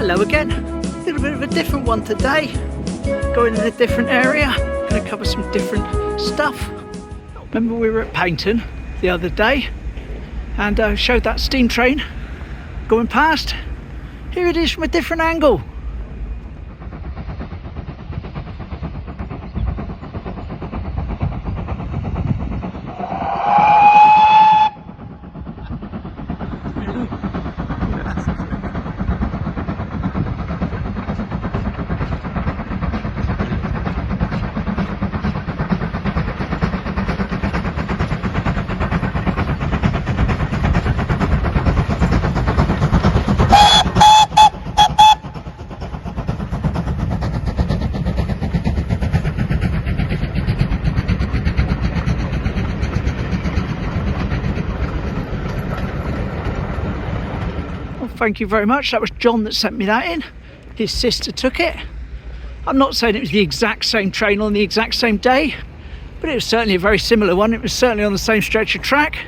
Hello again, a little bit of a different one today, going in a different area, going to cover some different stuff. Remember we were at Paynton the other day and showed that steam train going past. Here it is from a different angle. Thank you very much. That was John that sent me that in. His sister took it. I'm not saying it was the exact same train on the exact same day, but it was certainly a very similar one. It was certainly on the same stretch of track.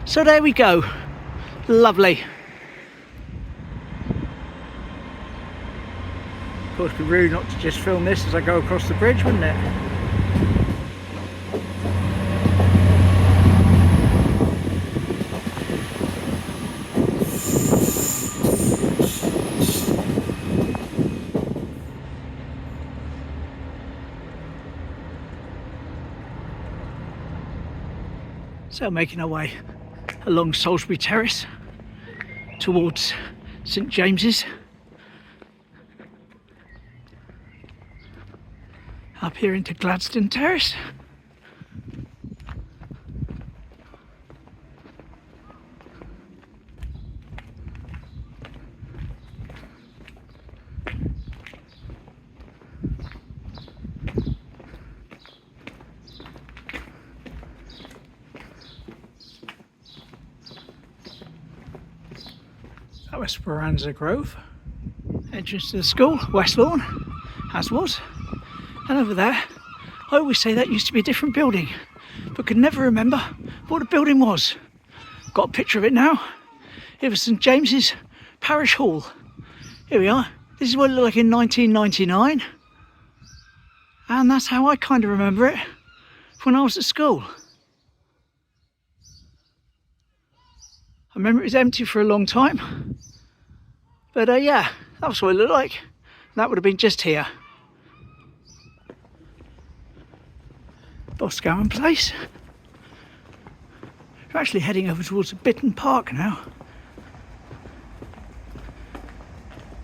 So there we go. Lovely. Of course, it'd be rude not to just film this as I go across the bridge, wouldn't it? So making our way along Salisbury Terrace towards St James's, up here into Gladstone Terrace. That was Speranza Grove, entrance to the school, West Lawn, as was. And over there, I always say that used to be a different building, but could never remember what the building was. Got a picture of it now. It was St James's Parish Hall. Here we are. This is what it looked like in 1999. And that's how I kind of remember it when I was at school. I remember it was empty for a long time. But yeah, that was what it looked like. That would have been just here. Boscawen Place. We're actually heading over towards Bitton Park now.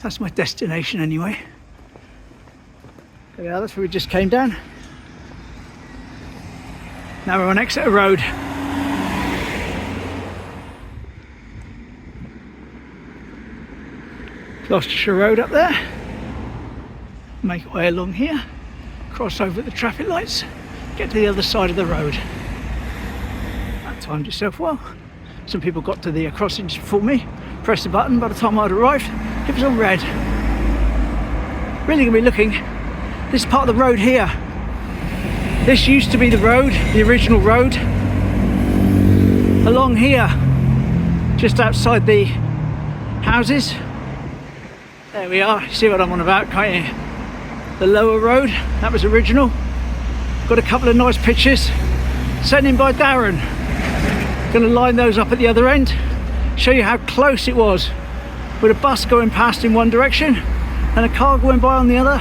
That's my destination anyway. There we are, that's where we just came down. Now we're on Exeter Road. Gloucestershire Road up there. Make our way along here, cross over the traffic lights, get to the other side of the road. That timed itself well. Some people got to the crossings before me, pressed the button. By the time I'd arrived, it was on red. Really going to be looking, this part of the road here. This used to be the road, the original road. Along here, just outside the houses. There we are, you see what I'm on about, can't you? The lower road, that was original. Got a couple of nice pictures sent in by Darren. Going to line those up at the other end, show you how close it was, with a bus going past in one direction and a car going by on the other,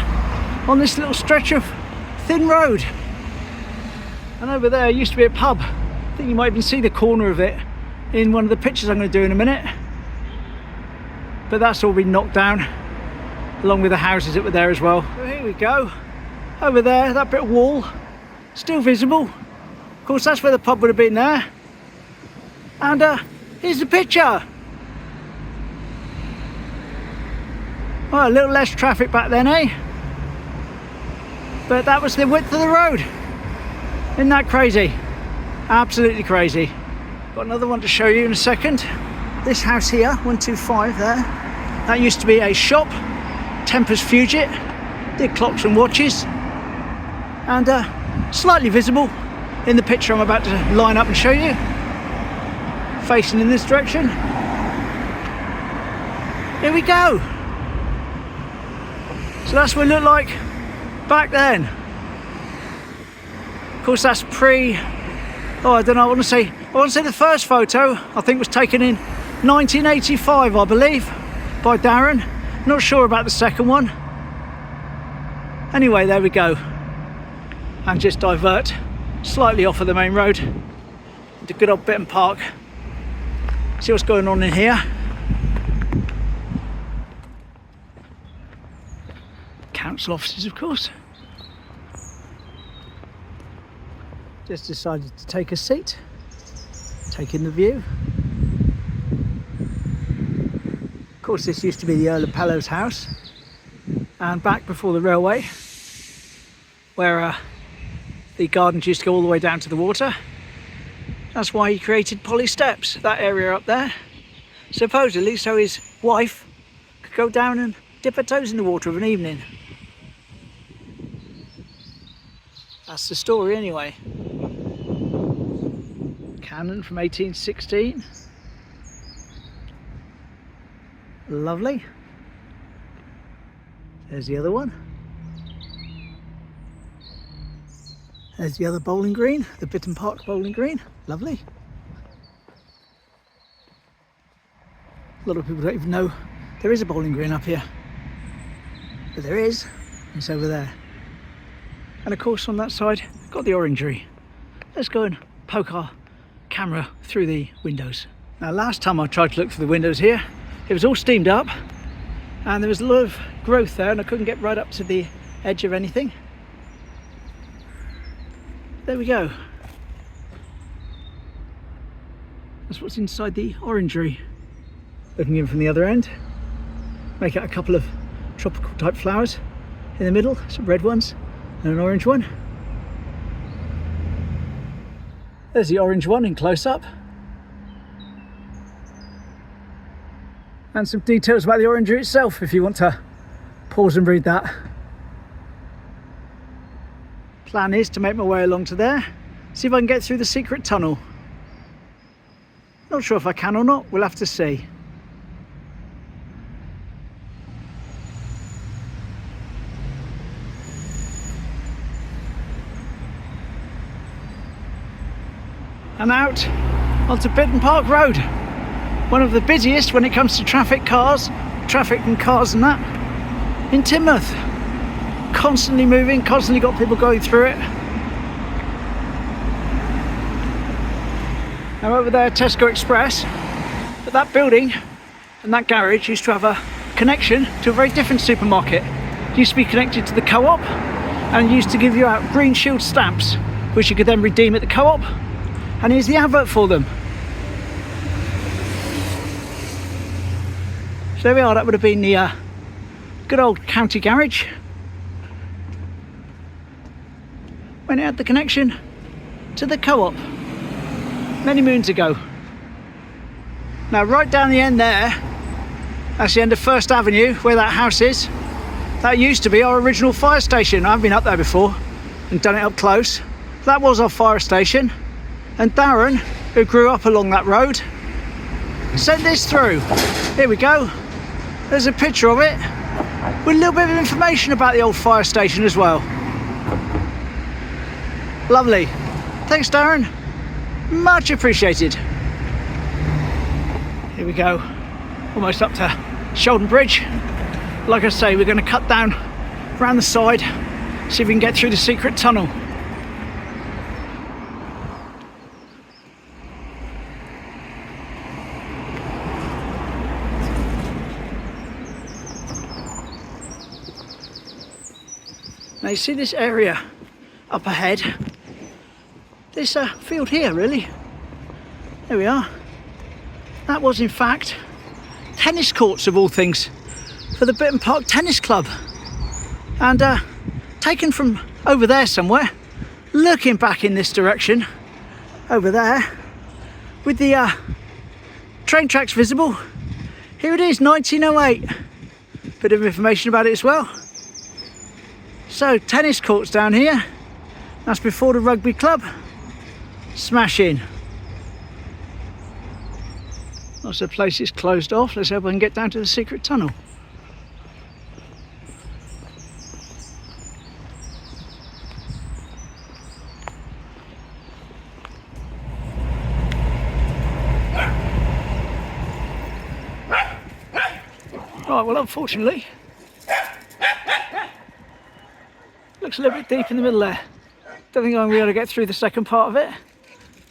on this little stretch of thin road. And over there used to be a pub. I think you might even see the corner of it in one of the pictures I'm going to do in a minute. But that's all been knocked down, along with the houses that were there as well. So here we go. Over there, that bit of wall, still visible. Of course, that's where the pub would have been there. And here's the picture. Well, a little less traffic back then, eh? But that was the width of the road. Isn't that crazy? Absolutely crazy. Got another one to show you in a second. This house here, 125 there, that used to be a shop, Tempest Fugit, did clocks and watches, and slightly visible in the picture I'm about to line up and show you, facing in this direction. Here we go. So that's what it looked like back then. Of course, that's pre, I don't know, I want to say the first photo I think was taken in 1985, I believe, by Darren. Not sure about the second one. Anyway, there we go. And just divert slightly off of the main road into good old Bitton Park. See what's going on in here. Council offices, of course. Just decided to take a seat, take in the view. Of course, this used to be the Earl of Pellow's house, and back before the railway, where the gardens used to go all the way down to the water. That's why he created poly steps, that area up there, supposedly so his wife could go down and dip her toes in the water of an evening. That's the story anyway. Cannon from 1816. Lovely. There's the other one. There's the other bowling green, the Bitton Park bowling green. Lovely. A lot of people don't even know there is a bowling green up here. But there is. It's over there. And of course on that side, got the Orangery. Let's go and poke our camera through the windows. Now last time I tried to look through the windows here, it was all steamed up and there was a lot of growth there and I couldn't get right up to the edge of anything. There we go. That's what's inside the Orangery. Looking in from the other end, make out a couple of tropical type flowers in the middle, some red ones and an orange one. There's the orange one in close-up. And some details about the Orangery itself if you want to pause and read that. Plan is to make my way along to there, see if I can get through the secret tunnel. Not sure if I can or not, we'll have to see. And out onto Bitton Park Road, one of the busiest when it comes to traffic and cars and that in Teignmouth. Constantly moving, constantly got people going through it. Now over there, Tesco Express, but that building and that garage used to have a connection to a very different supermarket. It used to be connected to the Co-op and used to give you out green shield stamps, which you could then redeem at the Co-op. And here's the advert for them. So there we are, that would have been the good old county garage when it had the connection to the Co-op many moons ago. Now right down the end there, that's the end of First Avenue where that house is. That used to be our original fire station. I've been up there before and done it up close. That was our fire station. And Darren, who grew up along that road, sent this through. Here we go. There's a picture of it with a little bit of information about the old fire station as well. Lovely. Thanks, Darren. Much appreciated. Here we go. Almost up to Sheldon Bridge. Like I say, we're going to cut down around the side, see if we can get through the secret tunnel. Now you see this area up ahead, this field here really, there we are. That was in fact tennis courts of all things for the Bitton Park Tennis Club, and taken from over there somewhere, looking back in this direction, over there, with the train tracks visible. Here it is, 1908, bit of information about it as well. So, tennis courts down here, that's before the rugby club. Smashing. Lots of places closed off. Let's hope I can get down to the secret tunnel. Right, well, unfortunately, looks a little bit deep in the middle there. Don't think I'm going to be able to get through the second part of it.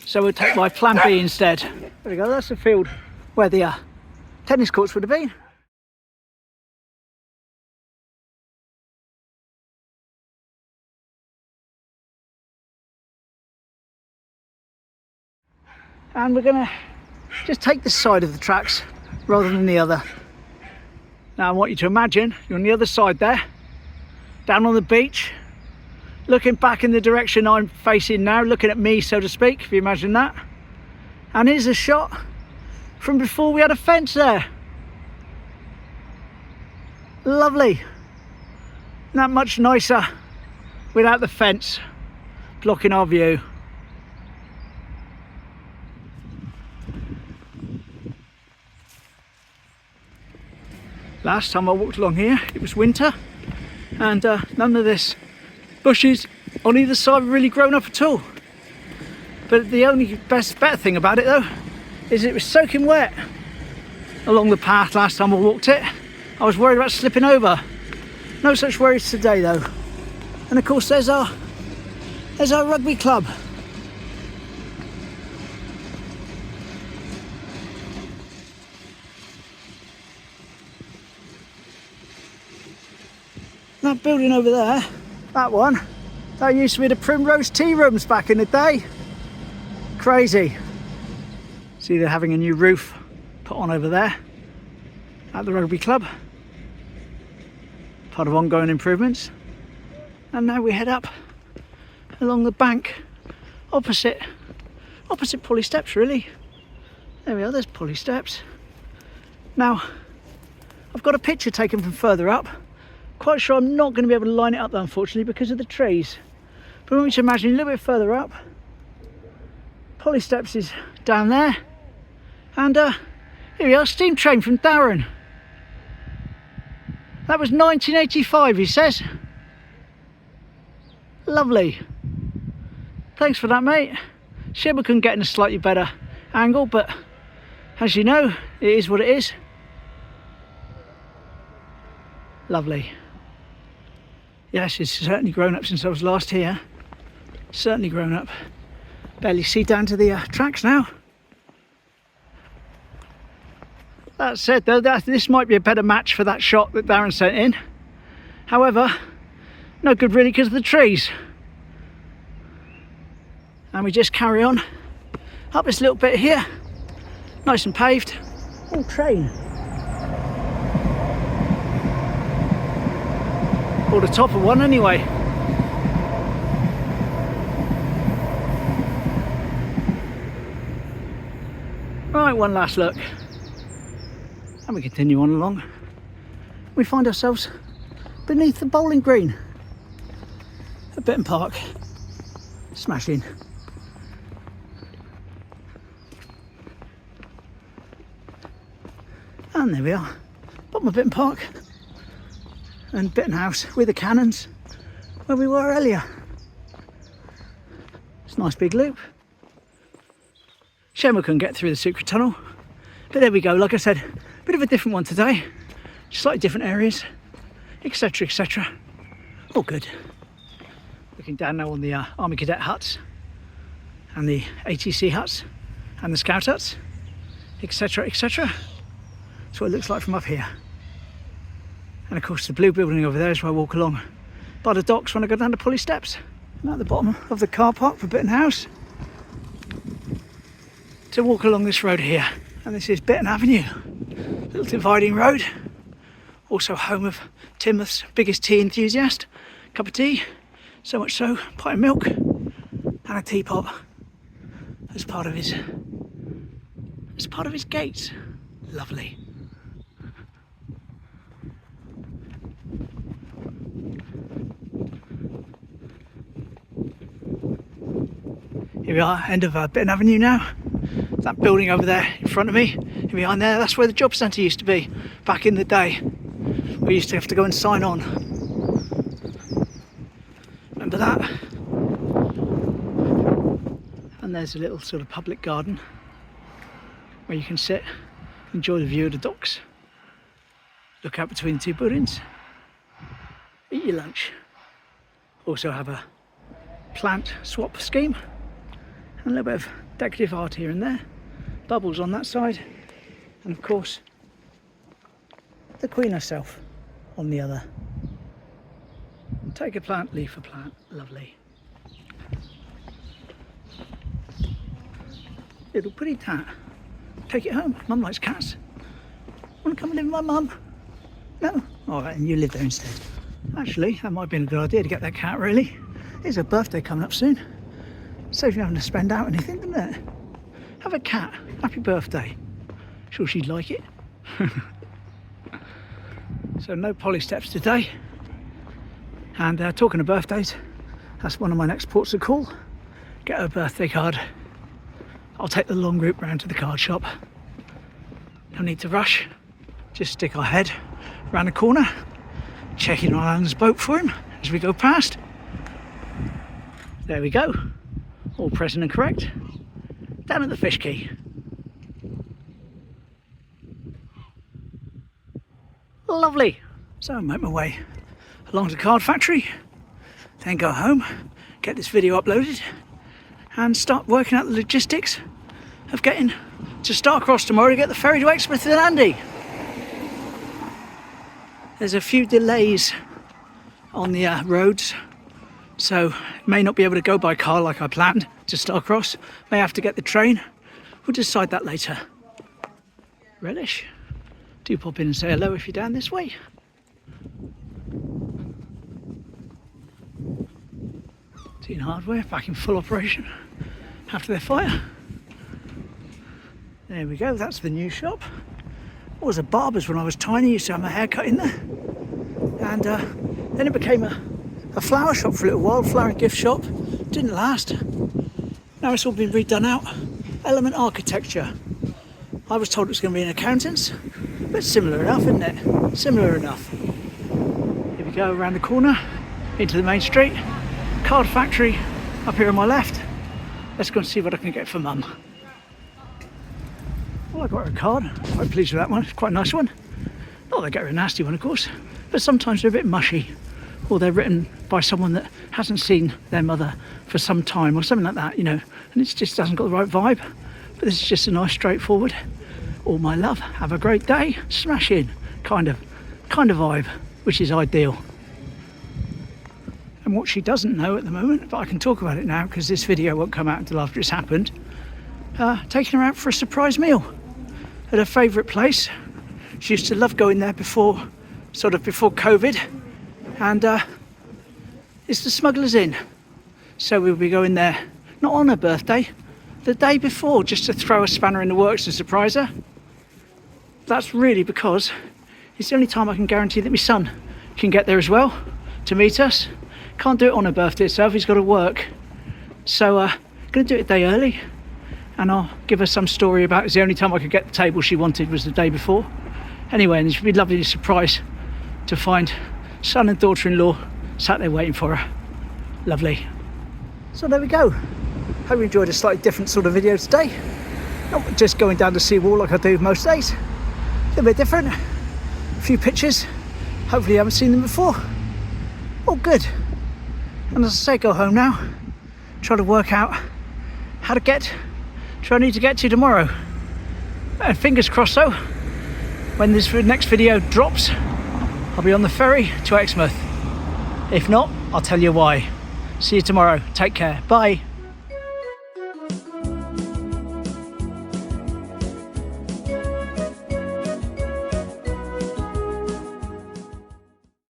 So we'll take my plan B instead. There we go, that's the field where the tennis courts would have been. And we're going to just take this side of the tracks rather than the other. Now I want you to imagine you're on the other side there, down on the beach, looking back in the direction I'm facing now, looking at me, so to speak, if you imagine that. And here's a shot from before we had a fence there. Lovely. Not much nicer without the fence blocking our view. Last time I walked along here, it was winter, and none of this bushes on either side have really grown up at all. But the only better thing about it though is it was soaking wet along the path last time I walked it. I was worried about slipping over. No such worries today though. And of course there's our rugby club. That building over there, that one, that used to be the Primrose Tea Rooms back in the day. Crazy. See, they're having a new roof put on over there at the rugby club. Part of ongoing improvements. And now we head up along the bank opposite Pulley Steps really. There we are, there's Pulley Steps. Now, I've got a picture taken from further up. Quite sure I'm not going to be able to line it up though, unfortunately, because of the trees. But I want you to imagine a little bit further up. Pulley Steps is down there. And here we are, steam train from Darren. That was 1985, he says. Lovely. Thanks for that, mate. Shame we couldn't get in a slightly better angle, but as you know, it is what it is. Lovely. Yes, it's certainly grown up since I was last here. Certainly grown up. Barely see down to the tracks now. That said though, this might be a better match for that shot that Darren sent in. However, no good really because of the trees. And we just carry on up this little bit here. Nice and paved. Oh, train. Or the top of one anyway. Right, one last look. And we continue on along. We find ourselves beneath the bowling green at Bitton Park. Smashing. And there we are, bottom of Bitton Park and Bitton House with the cannons where we were earlier. It's a nice big loop. Shame we couldn't get through the secret tunnel, but there we go. Like I said, a bit of a different one today, slightly different areas, etc, etc. All good. Looking down now on the Army Cadet huts and the ATC huts and the Scout huts, etc, etc. That's what it looks like from up here. And of course the blue building over there is where I walk along by the docks when I go down the Pulley Steps. And at the bottom of the car park for Bitton House to walk along this road here. And this is Bitton Avenue, little dividing road. Also home of Teignmouth's biggest tea enthusiast. Cup of tea, so much so, pint of milk and a teapot as part of his gates. Lovely. Here we are, end of Bitton Avenue now. That building over there in front of me, and behind there, that's where the job centre used to be back in the day. We used to have to go and sign on. Remember that? And there's a little sort of public garden where you can sit, enjoy the view of the docks. look out between the two buildings, eat your lunch. Also have a plant swap scheme and a little bit of decorative art here and there, bubbles on that side, and of course the Queen herself on the other. Take a plant, leaf a plant, lovely. Little pretty cat. Take it home. Mum likes cats. Want to come and live with my mum? No? Alright, and you live there instead. Actually, that might have been a good idea to get that cat, really. It's her birthday coming up soon. Saves you having to spend out anything, doesn't it? Have a cat. Happy birthday. Sure she'd like it. So no poly steps today. And talking of birthdays, that's one of my next ports of call. Get her a birthday card. I'll take the long route round to the card shop. No need to rush. Just stick our head round the corner, checking on Alan's boat for him as we go past. There we go. All present and correct. Down at the fish quay. Lovely. So I make my way along to the card factory, then go home, get this video uploaded, and start working out the logistics of getting to Starcross tomorrow to get the ferry to Exmouth and Andy. There's a few delays on the roads, so may not be able to go by car like I planned to Starcross. May have to get the train. We'll decide that later. Relish. Do pop in and say hello if you're down this way. Teen Hardware back in full operation after their fire. There we go, that's the new shop. It was a barber's when I was tiny, used to have my hair cut in there. And then it became a flower shop for a little while, flower and gift shop. Didn't last. Now it's all been redone out. Element architecture. I was told it was going to be an accountant's, but similar enough, isn't it? Similar enough. Here we go around the corner into the main street. Card factory up here on my left. Let's go and see what I can get for Mum. Well, I got her a card. Quite pleased with that one. It's quite a nice one. Not that I get her a nasty one, of course, but sometimes they're a bit mushy, or they're written by someone that hasn't seen their mother for some time, or something like that, you know, and it just hasn't got the right vibe. But this is just a nice, straightforward, all my love, have a great day, smash in, kind of vibe, which is ideal. And what she doesn't know at the moment, but I can talk about it now because this video won't come out until after it's happened, taking her out for a surprise meal at her favourite place. She used to love going there before COVID, and it's the Smugglers Inn. So we'll be going there, not on her birthday, the day before, just to throw a spanner in the works and surprise her. That's really because it's the only time I can guarantee that my son can get there as well to meet us. Can't do it on her birthday itself, he's got to work. So going to do it a day early, and I'll give her some story about it's the only time I could get the table she wanted was the day before. Anyway, and it should be a lovely surprise to find son and daughter-in-law sat there waiting for her. Lovely. So there we go. Hope you enjoyed a slightly different sort of video today. Not just going down the seawall like I do most days. A little bit different. A few pictures. Hopefully you haven't seen them before. All good. And as I say, go home now. Try to work out how to get to where I need to get to tomorrow. And fingers crossed though, when this next video drops, I'll be on the ferry to Exmouth. If not, I'll tell you why. See you tomorrow. Take care. Bye.